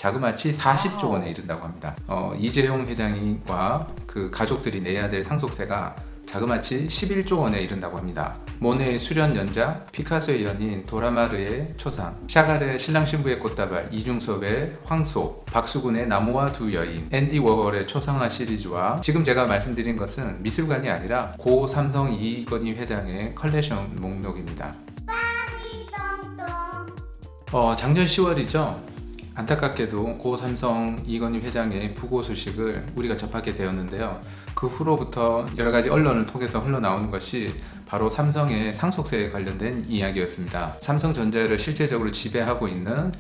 자그마치 40조 원에 이른다고 합니다. 이재용 회장과 그 가족들이 내야 될 상속세가 자그마치 11조 원에 이른다고 합니다. 모네의 수련 연작, 피카소의 연인 도라마르의 초상, 샤갈의 신랑 신부의 꽃다발, 이중섭의 황소, 박수근의 나무와 두 여인, 앤디 워홀의 초상화 시리즈와 지금 제가 말씀드린 것은 미술관이 아니라 고 삼성 이건희 회장의 컬렉션 목록입니다. 작년 10월이죠. 안타깝게도 고 삼성 이건희 회장의 부고 소식을 우리가 접하게 되었는데요. 그 후로부터 여러 가지 언론을 통해서 흘러나오는 것이 바로 삼성의 상속세에 관련된 이야기였습니다. 삼성전자를 실제적으로 지배하고 있는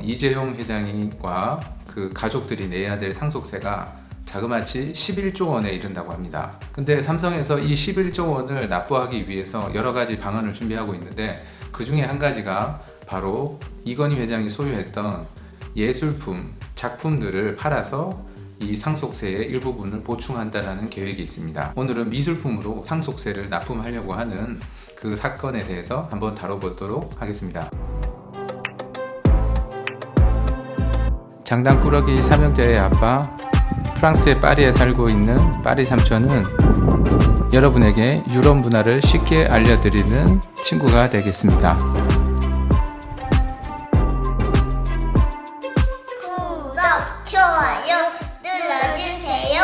이재용 회장과 그 가족들이 내야 될 상속세가 자그마치 11조 원에 이른다고 합니다. 근데 삼성에서 이 11조 원을 납부하기 위해서 여러 가지 방안을 준비하고 있는데 그 중에 한 가지가 바로 이건희 회장이 소유했던 예술품, 작품들을 팔아서 이 상속세의 일부분을 보충한다는 계획이 있습니다. 오늘은 미술품으로 상속세를 납품하려고 하는 그 사건에 대해서 한번 다뤄보도록 하겠습니다. 장단꾸러기 삼형제의 아빠, 프랑스의 파리에 살고 있는 파리 삼촌은 여러분에게 유럽 문화를 쉽게 알려드리는 친구가 되겠습니다. 구독, 좋아요 눌러주세요.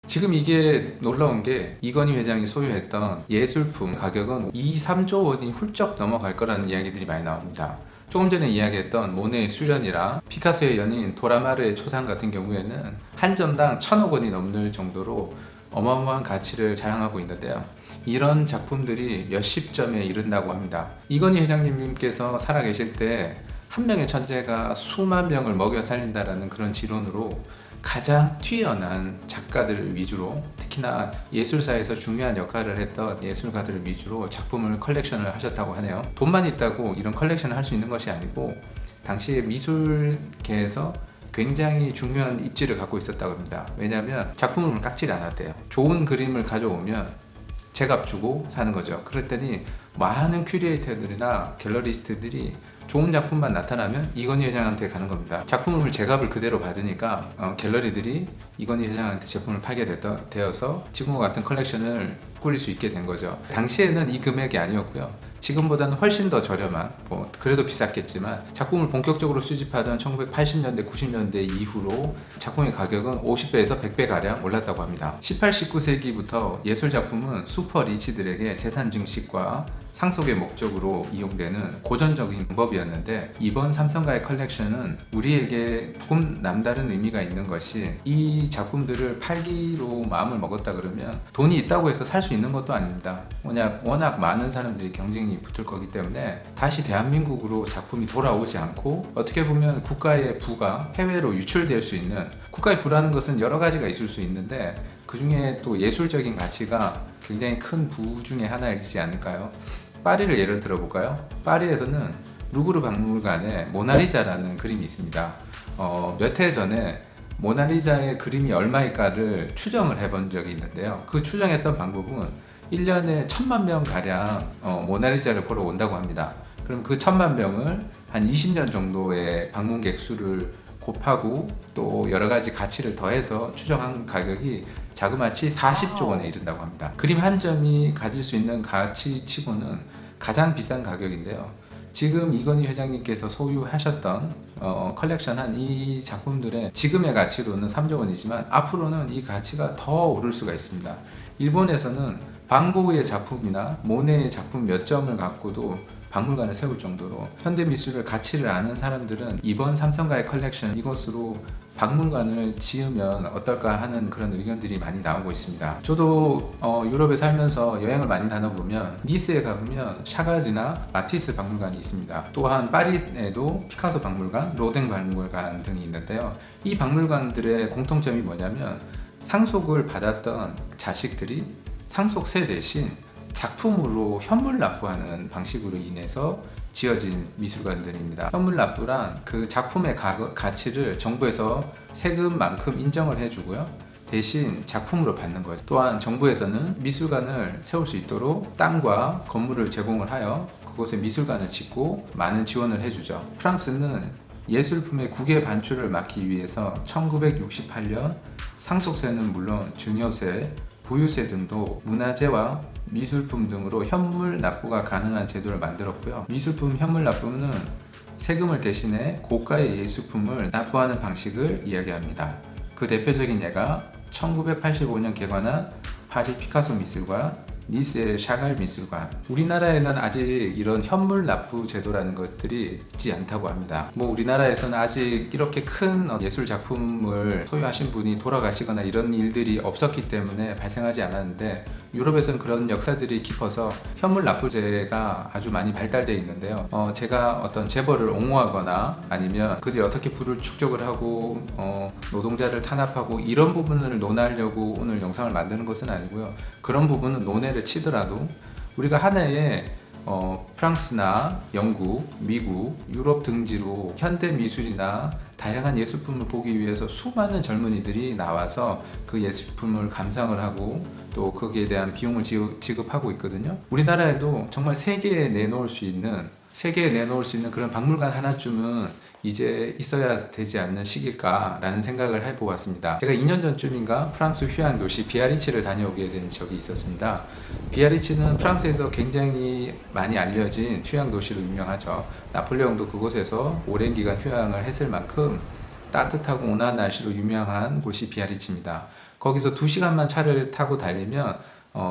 지금 이게 놀라운 게 이건희 회장이 소유했던 예술품 가격은 2, 3조 원이 훌쩍 넘어갈 거라는 이야기들이 많이 나옵니다. 조금 전에 이야기했던 모네의 수련이랑 피카소의 연인 도라마르의 초상 같은 경우에는 한 점당 1,000억 원이 넘는 정도로 어마어마한 가치를 자랑하고 있는데요. 이런 작품들이 몇십 점에 이른다고 합니다. 이건희 회장님께서 살아계실 때 한 명의 천재가 수만 명을 먹여 살린다라는 그런 지론으로 가장 뛰어난 작가들을 위주로, 특히나 예술사에서 중요한 역할을 했던 예술가들을 위주로 작품을 컬렉션을 하셨다고 하네요. 돈만 있다고 이런 컬렉션을 할 수 있는 것이 아니고 당시에 미술계에서 굉장히 중요한 입지를 갖고 있었다고 합니다. 왜냐하면 작품을 깎질 않았대요. 좋은 그림을 가져오면 제값 주고 사는 거죠. 그랬더니 많은 큐레이터들이나 갤러리스트들이 좋은 작품만 나타나면 이건희 회장한테 가는 겁니다. 작품을 제값을 그대로 받으니까 갤러리들이 이건희 회장한테 제품을 팔게 되어서 지금과 같은 컬렉션을 꾸릴 수 있게 된 거죠. 당시에는 이 금액이 아니었고요. 지금보다는 훨씬 더 저렴한, 그래도 비쌌겠지만 작품을 본격적으로 수집하던 1980년대, 90년대 이후로 작품의 가격은 50배에서 100배가량 올랐다고 합니다. 18, 19세기부터 예술작품은 슈퍼 리치들에게 재산 증식과 상속의 목적으로 이용되는 고전적인 방법이었는데 이번 삼성가의 컬렉션은 우리에게 조금 남다른 의미가 있는 것이 이 작품들을 팔기로 마음을 먹었다 그러면 돈이 있다고 해서 살 수 있는 것도 아닙니다. 워낙 많은 사람들이 경쟁이 붙을 거기 때문에 다시 대한민국으로 작품이 돌아오지 않고 어떻게 보면 국가의 부가 해외로 유출될 수 있는, 국가의 부라는 것은 여러 가지가 있을 수 있는데 그 중에 또 예술적인 가치가 굉장히 큰 부 중에 하나이지 않을까요? 파리를 예를 들어볼까요? 파리에서는 루브르 박물관에 모나리자라는 그림이 있습니다. 몇 해 전에 모나리자의 그림이 얼마일까를 추정을 해본 적이 있는데요. 그 추정했던 방법은 1년에 1,000만 명 가량 모나리자를 보러 온다고 합니다. 그럼 그 1,000만 명을 한 20년 정도의 방문객 수를 곱하고 또 여러 가지 가치를 더해서 추정한 가격이 자그마치 40조 원에 이른다고 합니다. 그림 한 점이 가질 수 있는 가치치고는 가장 비싼 가격인데요. 지금 이건희 회장님께서 소유하셨던 컬렉션한 이 작품들의 지금의 가치로는 3조 원이지만 앞으로는 이 가치가 더 오를 수가 있습니다. 일본에서는 반고흐의 작품이나 모네의 작품 몇 점을 갖고도 박물관을 세울 정도로 현대미술의 가치를 아는 사람들은 이번 삼성가의 컬렉션 이것으로 박물관을 지으면 어떨까 하는 그런 의견들이 많이 나오고 있습니다. 저도 유럽에 살면서 여행을 많이 다녀보면 니스에 가보면 샤갈이나 마티스 박물관이 있습니다. 또한 파리에도 피카소 박물관, 로댕 박물관 등이 있는데요. 이 박물관들의 공통점이 뭐냐면 상속을 받았던 자식들이 상속세 대신 작품으로 현물 납부하는 방식으로 인해서 지어진 미술관들입니다. 현물 납부란 그 작품의 가치를 정부에서 세금만큼 인정을 해주고요. 대신 작품으로 받는 거죠. 또한 정부에서는 미술관을 세울 수 있도록 땅과 건물을 제공을 하여 그곳에 미술관을 짓고 많은 지원을 해주죠. 프랑스는 예술품의 국외 반출을 막기 위해서 1968년 상속세는 물론 증여세, 부유세 등도 문화재와 미술품 등으로 현물 납부가 가능한 제도를 만들었고요. 미술품 현물 납부는 세금을 대신해 고가의 예술품을 납부하는 방식을 이야기합니다. 그 대표적인 예가 1985년 개관한 파리 피카소 미술관, 니스의 샤갈 미술관. 우리나라에는 아직 이런 현물 납부 제도라는 것들이 있지 않다고 합니다. 우리나라에서는 아직 이렇게 큰 예술 작품을 소유하신 분이 돌아가시거나 이런 일들이 없었기 때문에 발생하지 않았는데, 유럽에서는 그런 역사들이 깊어서 현물 납부제가 아주 많이 발달되어 있는데요. 제가 어떤 재벌을 옹호하거나 아니면 그들이 어떻게 부를 축적을 하고 노동자를 탄압하고 이런 부분을 논하려고 오늘 영상을 만드는 것은 아니고요. 그런 부분은 논외를 치더라도 우리가 한 해에 프랑스나 영국, 미국, 유럽 등지로 현대 미술이나 다양한 예술품을 보기 위해서 수많은 젊은이들이 나와서 그 예술품을 감상을 하고 또 거기에 대한 비용을 지급하고 있거든요. 우리나라에도 정말 세계에 내놓을 수 있는 그런 박물관 하나쯤은 이제 있어야 되지 않는 시기일까라는 생각을 해보았습니다. 제가 2년 전쯤인가 프랑스 휴양 도시 비아리츠를 다녀오게 된 적이 있었습니다. 비아리츠는 프랑스에서 굉장히 많이 알려진 휴양 도시로 유명하죠. 나폴레옹도 그곳에서 오랜 기간 휴양을 했을 만큼 따뜻하고 온화한 날씨로 유명한 곳이 비아리츠입니다. 거기서 2시간만 차를 타고 달리면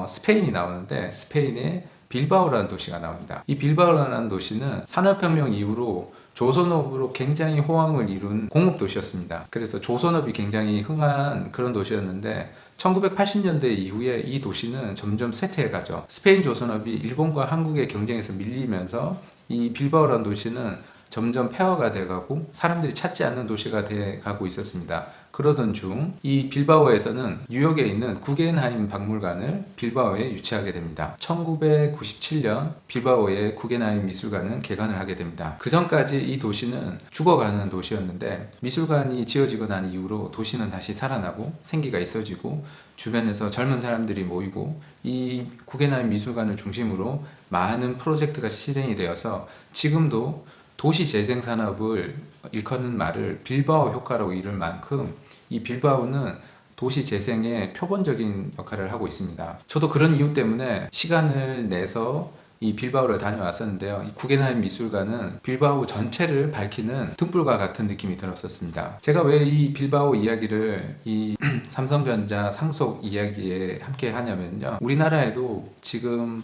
스페인이 나오는데, 스페인의 빌바오라는 도시가 나옵니다. 이 빌바오라는 도시는 산업혁명 이후로 조선업으로 굉장히 호황을 이룬 공업도시였습니다. 그래서 조선업이 굉장히 흥한 그런 도시였는데 1980년대 이후에 이 도시는 점점 쇠퇴해가죠. 스페인 조선업이 일본과 한국의 경쟁에서 밀리면서 이 빌바오라는 도시는 점점 폐허가 돼가고 사람들이 찾지 않는 도시가 돼가고 있었습니다. 그러던 중 이 빌바오에서는 뉴욕에 있는 구겐하임 박물관을 빌바오에 유치하게 됩니다. 1997년 빌바오의 구겐하임 미술관은 개관을 하게 됩니다. 그 전까지 이 도시는 죽어가는 도시였는데 미술관이 지어지고 난 이후로 도시는 다시 살아나고 생기가 있어지고 주변에서 젊은 사람들이 모이고 이 구겐하임 미술관을 중심으로 많은 프로젝트가 실행이 되어서 지금도 도시 재생 산업을 일컫는 말을 빌바오 효과라고 이를 만큼 이 빌바오는 도시 재생의 표본적인 역할을 하고 있습니다. 저도 그런 이유 때문에 시간을 내서 이 빌바오를 다녀왔었는데요. 이 구겐하임 미술관은 빌바오 전체를 밝히는 등불과 같은 느낌이 들었었습니다. 제가 왜 이 빌바오 이야기를 이 삼성전자 상속 이야기에 함께 하냐면요. 우리나라에도 지금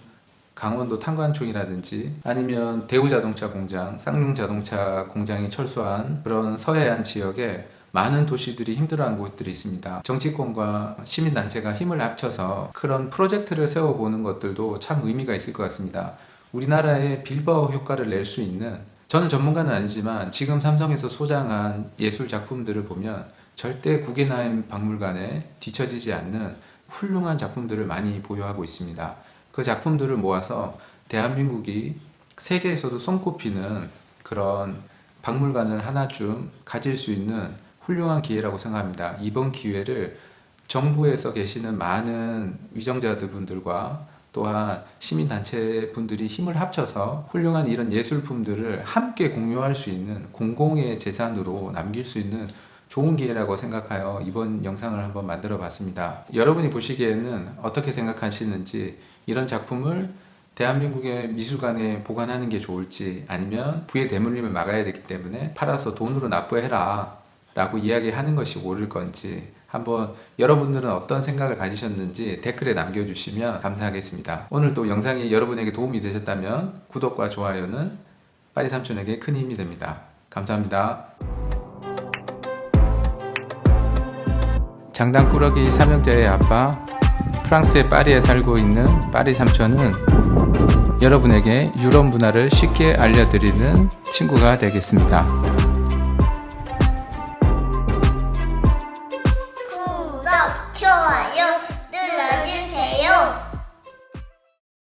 강원도 탄광촌이라든지 아니면 대우자동차 공장, 쌍용자동차 공장이 철수한 그런 서해안 지역에 많은 도시들이 힘들어하는 곳들이 있습니다. 정치권과 시민단체가 힘을 합쳐서 그런 프로젝트를 세워보는 것들도 참 의미가 있을 것 같습니다. 우리나라에 빌바오 효과를 낼 수 있는, 저는 전문가는 아니지만 지금 삼성에서 소장한 예술 작품들을 보면 절대 구겐하임 박물관에 뒤처지지 않는 훌륭한 작품들을 많이 보유하고 있습니다. 그 작품들을 모아서 대한민국이 세계에서도 손꼽히는 그런 박물관을 하나쯤 가질 수 있는 훌륭한 기회라고 생각합니다. 이번 기회를 정부에서 계시는 많은 위정자들 분들과 또한 시민단체 분들이 힘을 합쳐서 훌륭한 이런 예술품들을 함께 공유할 수 있는 공공의 재산으로 남길 수 있는 좋은 기회라고 생각하여 이번 영상을 한번 만들어 봤습니다. 여러분이 보시기에는 어떻게 생각하시는지, 이런 작품을 대한민국의 미술관에 보관하는 게 좋을지, 아니면 부의 대물림을 막아야 되기 때문에 팔아서 돈으로 납부해라 라고 이야기하는 것이 옳을 건지, 한번 여러분들은 어떤 생각을 가지셨는지 댓글에 남겨주시면 감사하겠습니다. 오늘도 영상이 여러분에게 도움이 되셨다면 구독과 좋아요는 파리삼촌에게 큰 힘이 됩니다. 감사합니다. 장단꾸러기 삼형제의 아빠, 프랑스의 파리에 살고 있는 파리삼촌은 여러분에게 유럽 문화를 쉽게 알려드리는 친구가 되겠습니다.